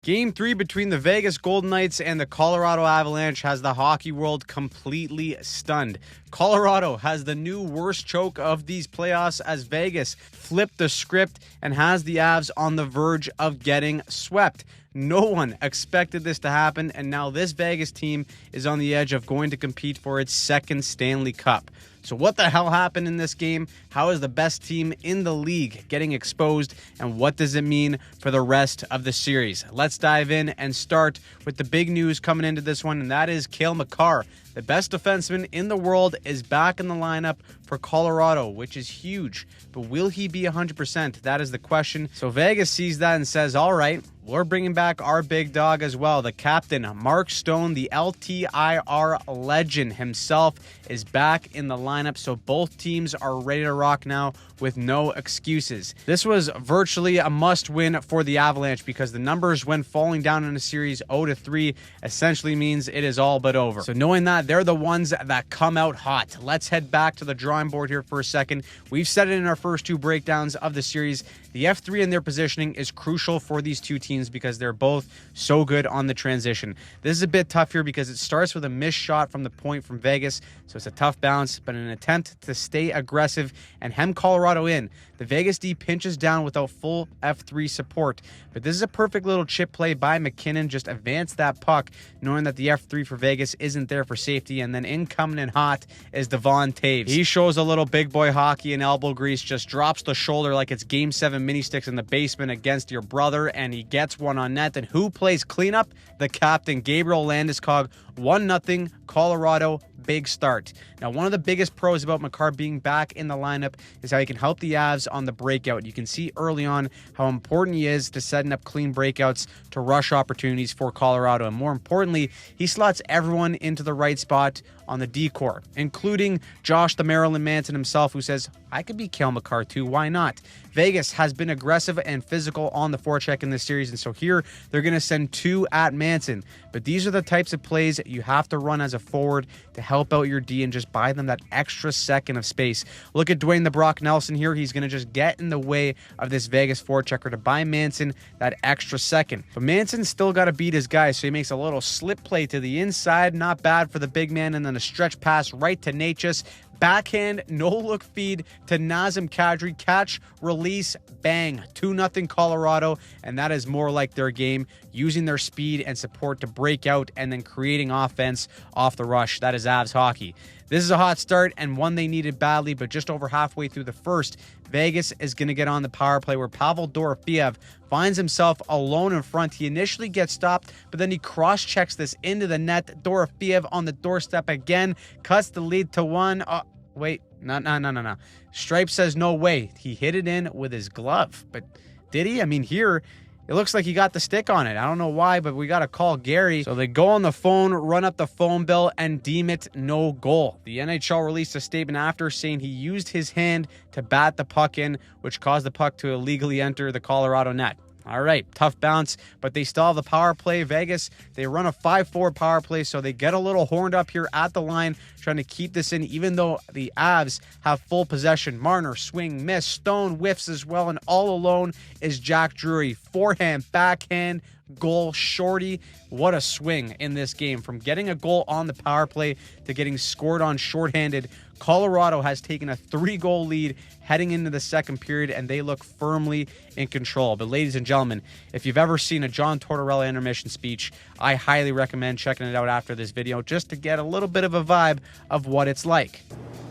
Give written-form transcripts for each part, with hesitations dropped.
Game 3 between the Vegas Golden Knights and the Colorado Avalanche has the hockey world completely stunned. Colorado has the new worst choke of these playoffs as Vegas flipped the script and has the Avs on the verge of getting swept. No one expected this to happen, and now this Vegas team is on the edge of going to compete for its second Stanley Cup. So what the hell happened in this game? How is the best team in the league getting exposed? And what does it mean for the rest of the series? Let's dive in and start with the big news coming into this one, and that is Cale Makar. The best defenseman in the world is back in the lineup for Colorado, which is huge. But will he be 100%? That is the question. So Vegas sees that and says, all right, we're bringing back our big dog as well. The captain, Mark Stone, the LTIR legend himself, is back in the lineup. So both teams are ready to rock now with no excuses. This was virtually a must-win for the Avalanche because the numbers when falling down in a series 0-3 essentially means it is all but over. So knowing that, they're the ones that come out hot. Let's head back to the drawing board here for a second. We've said it in our first two breakdowns of the series. The F3 in their positioning is crucial for these two teams because they're both so good on the transition. This is a bit tough here because it starts with a missed shot from the point from Vegas, so it's a tough bounce, but in an attempt to stay aggressive and hem Colorado in, the Vegas D pinches down without full F3 support. But this is a perfect little chip play by McKinnon. Just advance that puck, knowing that the F3 for Vegas isn't there for safety. And then in coming in hot is Devon Toews. He shows a little big boy hockey and elbow grease, just drops the shoulder like it's Game 7 mini sticks in the basement against your brother, and he gets one on net. And who plays cleanup? The captain, Gabriel Landeskog. 1-0 Colorado. Big start. Now, one of the biggest pros about Makar being back in the lineup is how he can help the Avs on the breakout. You can see early on how important he is to setting up clean breakouts to rush opportunities for Colorado. And more importantly, he slots everyone into the right spot on the D-core, including Josh the Marilyn Manson himself, who says, I could be Cale Makar too, why not? Vegas has been aggressive and physical on the forecheck in this series, and so here they're going to send two at Manson. But these are the types of plays that you have to run as a forward to help out your D and just buy them that extra second of space. Look at Dwayne the Brock Nelson here. He's going to just get in the way of this Vegas forechecker to buy Manson that extra second. But Manson's still got to beat his guy, so he makes a little slip play to the inside. Not bad for the big man, and then a stretch pass right to Natchez. Backhand, no-look feed to Nazem Kadri. Catch, release, bang. 2-0 Colorado, and that is more like their game, using their speed and support to break out and then creating offense off the rush. That is Avs hockey. This is a hot start and one they needed badly, but just over halfway through the first, Vegas is going to get on the power play where Pavel Dorofeev finds himself alone in front. He initially gets stopped, but then he cross-checks this into the net. Dorofeev on the doorstep again, cuts the lead to one. Oh, wait, no. Stripe says no way. He hit it in with his glove, but did he? I mean, here, it looks like he got the stick on it. I don't know why, but we got to call Gary. So they go on the phone, run up the phone bill, and deem it no goal. The NHL released a statement after saying he used his hand to bat the puck in, which caused the puck to illegally enter the Colorado net. All right, tough bounce, but they still have the power play. Vegas, they run a 5-4 power play, so they get a little horned up here at the line, trying to keep this in, even though the Avs have full possession. Marner, swing, miss. Stone whiffs as well, and all alone is Jack Drury. Forehand, backhand, goal. Shorty, what a swing in this game. From getting a goal on the power play to getting scored on shorthanded, Colorado has taken a 3-goal lead heading into the second period, and they look firmly in control. But ladies and gentlemen, if you've ever seen a John Tortorella intermission speech, I highly recommend checking it out after this video just to get a little bit of a vibe of what it's like.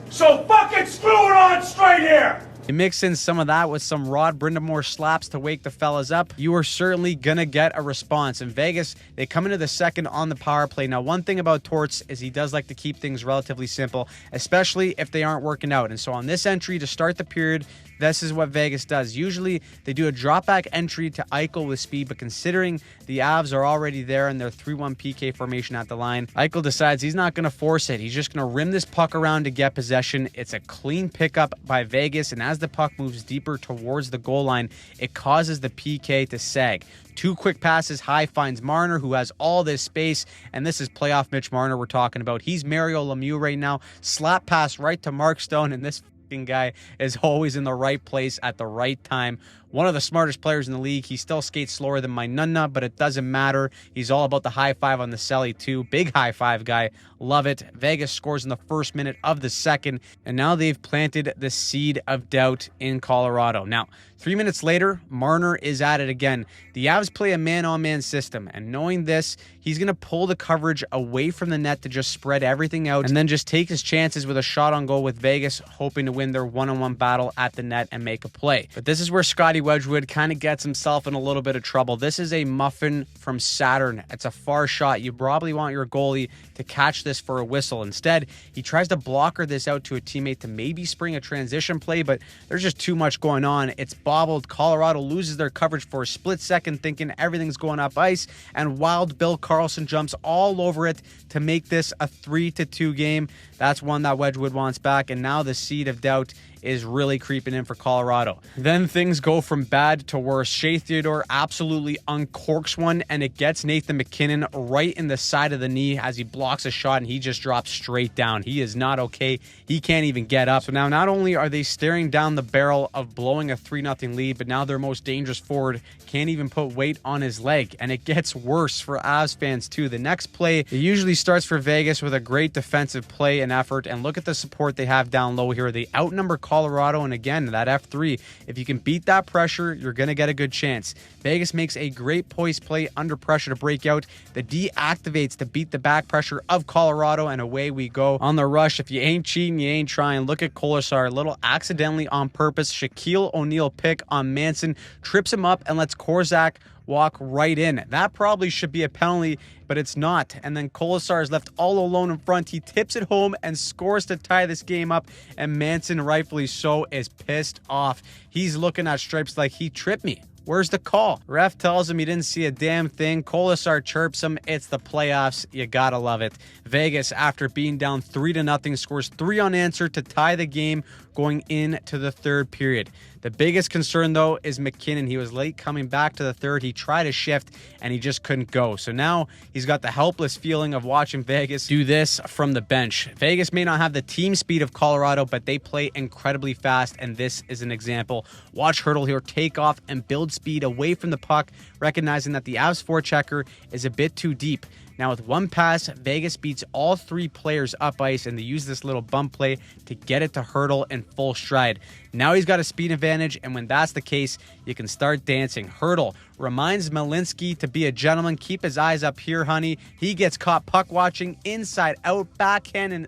So fucking screw it on straight here! You mix in some of that with some Rod Brindamore slaps to wake the fellas up, you are certainly going to get a response. In Vegas, they come into the second on the power play. Now, one thing about Torts is he does like to keep things relatively simple, especially if they aren't working out. And so on this entry to start the period, this is what Vegas does. Usually, they do a drop-back entry to Eichel with speed, but considering the Avs are already there in their 3-1 PK formation at the line, Eichel decides he's not going to force it. He's just going to rim this puck around to get possession. It's a clean pickup by Vegas, and as the puck moves deeper towards the goal line, it causes the PK to sag. 2 quick passes high, finds Marner, who has all this space, and this is playoff Mitch Marner we're talking about. He's Mario Lemieux right now. Slap pass right to Mark Stone, and this guy is always in the right place at the right time. One of the smartest players in the league. He still skates slower than my Nunna, but it doesn't matter. He's all about the high five on the celly too. Big high five guy. Love it. Vegas scores in the first minute of the second, and now they've planted the seed of doubt in Colorado. Now, 3 minutes later, Marner is at it again. The Avs play a man-on-man system, and knowing this, he's going to pull the coverage away from the net to just spread everything out and then just take his chances with a shot on goal with Vegas, hoping to win their one-on-one battle at the net and make a play. But this is where Scotty Wedgwood kind of gets himself in a little bit of trouble. This is a muffin from Saturn. It's a far shot. You probably want your goalie to catch this for a whistle. Instead, he tries to blocker this out to a teammate to maybe spring a transition play, but there's just too much going on. It's bobbled. Colorado loses their coverage for a split second, thinking everything's going up ice, and Wild Bill Karlsson jumps all over it to make this a 3-2 game. That's one that Wedgwood wants back, and now the seed of doubt is really creeping in for Colorado. Then things go from bad to worse. Shea Theodore absolutely uncorks one, and it gets Nathan MacKinnon right in the side of the knee as he blocks a shot, and he just drops straight down. He is not okay. He can't even get up. So now not only are they staring down the barrel of blowing a 3-0 lead, but now their most dangerous forward can't even put weight on his leg, and it gets worse for Avs fans too. The next play, it usually starts for Vegas with a great defensive play and effort, and look at the support they have down low here. They outnumber Colorado, and again, that F3, if you can beat that pressure, you're going to get a good chance. Vegas makes a great poise play under pressure to break out. The D activates to beat the back pressure of Colorado, and away we go. On the rush, if you ain't cheating, you ain't trying. Look at Kolasar, a little accidentally on purpose. Shaquille O'Neal pick on Manson, trips him up and lets Korzak walk right in. That probably should be a penalty, but it's not. And then Kolasar is left all alone in front. He tips it home and scores to tie this game up, and Manson, rightfully so, is pissed off. He's looking at Stripes like, he tripped me. Where's the call? Ref tells him he didn't see a damn thing. Kolasar chirps him. It's the playoffs. You gotta love it. Vegas, after being down 3-0, scores 3 unanswered to tie the game going into the third period. The biggest concern, though, is MacKinnon. He was late coming back to the third. He tried to shift, and he just couldn't go. So now he's got the helpless feeling of watching Vegas do this from the bench. Vegas may not have the team speed of Colorado, but they play incredibly fast, and this is an example. Watch Hurdle here take off and build speed away from the puck, recognizing that the Avs forechecker is a bit too deep. Now with one pass, Vegas beats all 3 players up ice, and they use this little bump play to get it to Hurdle in full stride. Now he's got a speed advantage, and when that's the case, you can start dancing. Hurdle reminds Malinsky to be a gentleman. Keep his eyes up here, honey. He gets caught puck watching, inside out, backhand, and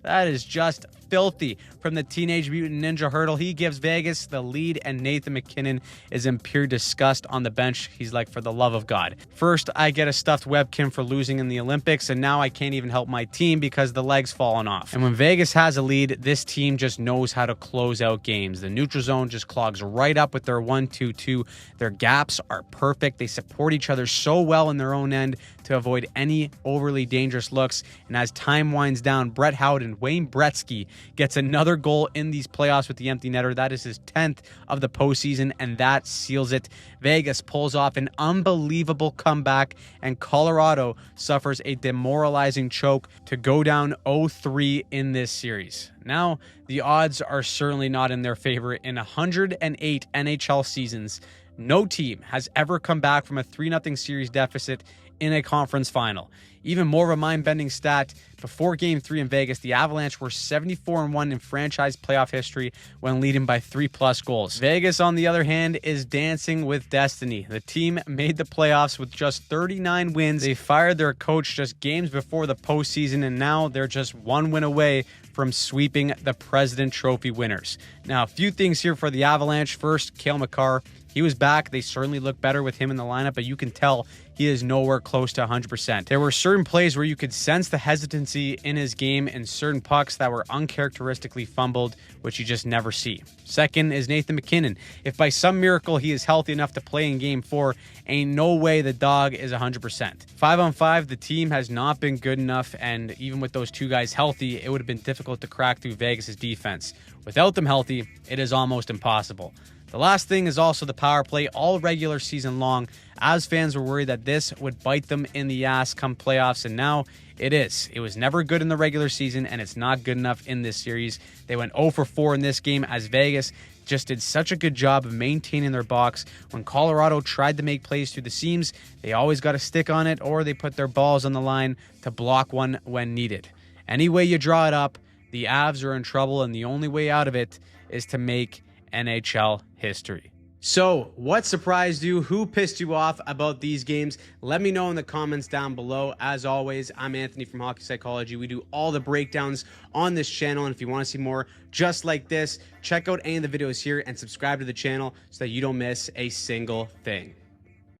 that is just filthy from the Teenage Mutant Ninja Hurdle. He gives Vegas the lead, and Nathan MacKinnon is in pure disgust on the bench. He's like, for the love of God. First, I get a stuffed Webkin for losing in the Olympics, and now I can't even help my team because the leg's fallen off. And when Vegas has a lead, this team just knows how to close out games. The neutral zone just clogs right up with their 1-2-2. Their gaps are perfect. They support each other so well in their own end to avoid any overly dangerous looks. And as time winds down, Brett Howden, Wayne Gretzky, gets another goal in these playoffs with the empty netter. That is his 10th of the postseason, and that seals it. Vegas pulls off an unbelievable comeback, and Colorado suffers a demoralizing choke to go down 0-3 in this series. Now, the odds are certainly not in their favor. In 108 NHL seasons, no team has ever come back from a 3-0 series deficit in a conference final. Even more of a mind-bending stat, before Game 3 in Vegas, the Avalanche were 74-1 in franchise playoff history when leading by 3+ goals. Vegas, on the other hand, is dancing with destiny. The team made the playoffs with just 39 wins. They fired their coach just games before the postseason, and now they're just 1 win away from sweeping the President Trophy winners. Now, a few things here for the Avalanche. First, Cale Makar. He was back. They certainly look better with him in the lineup, but you can tell he is nowhere close to 100%. There were certain plays where you could sense the hesitancy in his game and certain pucks that were uncharacteristically fumbled, which you just never see. Second is Nathan MacKinnon. If by some miracle he is healthy enough to play in Game 4, ain't no way the dog is 100%. 5-on-5, the team has not been good enough, and even with those 2 guys healthy, it would have been difficult to crack through Vegas' defense. Without them healthy, it is almost impossible. The last thing is also the power play all regular season long, as fans were worried that this would bite them in the ass come playoffs, and now it is. It was never good in the regular season, and it's not good enough in this series. They went 0 for 4 in this game as Vegas just did such a good job of maintaining their box. When Colorado tried to make plays through the seams, they always got a stick on it, or they put their balls on the line to block one when needed. Any way you draw it up, the Avs are in trouble, and the only way out of it is to make NHL history. So, what surprised you? Who pissed you off about these games? Let me know in the comments down below. As always, I'm Anthony from Hockey Psychology. We do all the breakdowns on this channel, and if you want to see more just like this, check out any of the videos here and subscribe to the channel so that you don't miss a single thing.